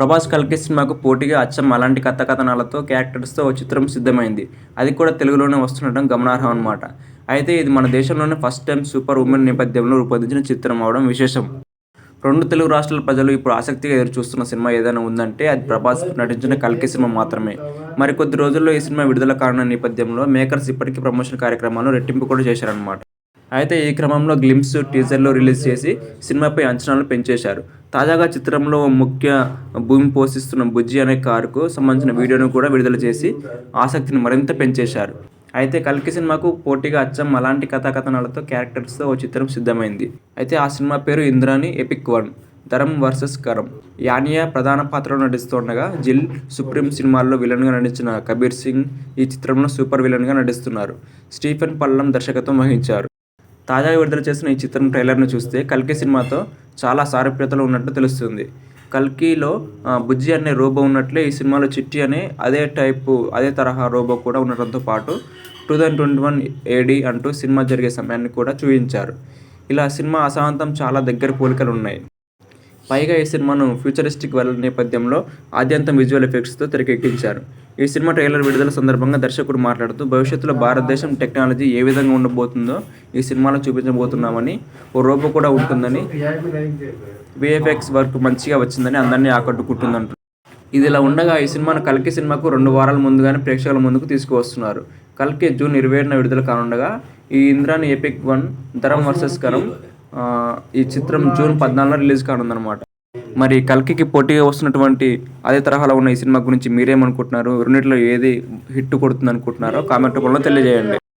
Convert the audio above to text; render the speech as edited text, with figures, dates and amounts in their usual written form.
ప్రభాస్ కల్కి సినిమాకు పోటీగా అచ్చం అలాంటి కథనాలతో క్యారెక్టర్స్తో ఓ చిత్రం సిద్ధమైంది. అది కూడా తెలుగులోనే వస్తుండటం గమనార్హం అన్నమాట. అయితే ఇది మన దేశంలోనే ఫస్ట్ టైం సూపర్ ఉమెన్ నేపథ్యంలో రూపొందించిన చిత్రం అవడం విశేషం. రెండు తెలుగు రాష్ట్రాల ప్రజలు ఇప్పుడు ఆసక్తిగా ఎదురుచూస్తున్న సినిమా ఏదైనా ఉందంటే అది ప్రభాస్ నటించిన కల్కి సినిమా మాత్రమే. మరికొద్ది రోజుల్లో ఈ సినిమా విడుదల కానున్న నేపథ్యంలో మేకర్స్ ఇప్పటికే ప్రమోషన్ కార్యక్రమాలను రెట్టింపు కూడా చేశారన్నమాట. అయితే ఈ క్రమంలో గ్లింప్స్, టీజర్లు రిలీజ్ చేసి సినిమాపై అంచనాలు పెంచేశారు. తాజాగా చిత్రంలో ఓ ముఖ్య భూమి పోషిస్తున్న బుజ్జి అనే కారుకు సంబంధించిన వీడియోను కూడా విడుదల చేసి ఆసక్తిని మరింత పెంచేశారు. అయితే కల్కి సినిమాకు పోటీగా అచ్చం అలాంటి కథనాలతో క్యారెక్టర్స్తో ఓ చిత్రం సిద్ధమైంది. అయితే ఆ సినిమా పేరు ఇంద్రాణి ఎపిక్ 1 ధరం వర్సెస్ కరం. యానియా ప్రధాన పాత్రలో నటిస్తుండగా జిల్, సుప్రీం సినిమాల్లో విలన్గా నటించిన కబీర్ సింగ్ ఈ చిత్రంలో సూపర్ విలన్గా నటిస్తున్నారు. స్టీఫెన్ పల్లం దర్శకత్వం వహించారు. తాజాగా విడుదల చేసిన ఈ చిత్రం ట్రైలర్ను చూస్తే కల్కి సినిమాతో చాలా సారూప్యతలు ఉన్నట్లు తెలుస్తుంది. కల్కిలో బుజ్జి అనే రోబో ఉన్నట్లే ఈ సినిమాలో చిట్టి అనే అదే తరహా రోబో కూడా ఉండటంతో పాటు 2021 AD అంటూ సినిమా జరిగే సమయాన్ని కూడా చూపించారు. ఇలా సినిమా అశాంతం చాలా దగ్గర పోలికలు ఉన్నాయి. పైగా ఈ సినిమాను ఫ్యూచరిస్టిక్ వరల్డ్ నేపథ్యంలో ఆద్యంతం విజువల్ ఎఫెక్ట్స్తో తెరకెక్కించారు. ఈ సినిమా ట్రైలర్ విడుదల సందర్భంగా దర్శకుడు మాట్లాడుతూ భవిష్యత్తులో భారతదేశం టెక్నాలజీ ఏ విధంగా ఉండబోతుందో ఈ సినిమాలో చూపించబోతున్నామని, ఓ రోబో కూడా ఉంటుందని, VFX వర్క్ మంచిగా వచ్చిందని అందరినీ ఆకట్టుకుంటుందంటారు. ఇదిలా ఉండగా ఈ సినిమాను కల్కి సినిమాకు 2 వారాల ముందుగానే ప్రేక్షకుల ముందుకు తీసుకువస్తున్నారు. కల్కి జూన్ 27న విడుదల కానుండగా ఈ ఇంద్రాణి ఎపిక్ 1 ధరం వర్సెస్ కరం ఈ చిత్రం జూన్ 14న రిలీజ్ కానుందన్నమాట. మరి కల్కికి పోటీగా వస్తున్నటువంటి అదే తరహాలో ఉన్న ఈ సినిమా గురించి మీరేమనుకుంటున్నారు? రెండిట్లో ఏది హిట్ కొడుతుంది అనుకుంటున్నారో కామెంట్ రూపంలో తెలియజేయండి.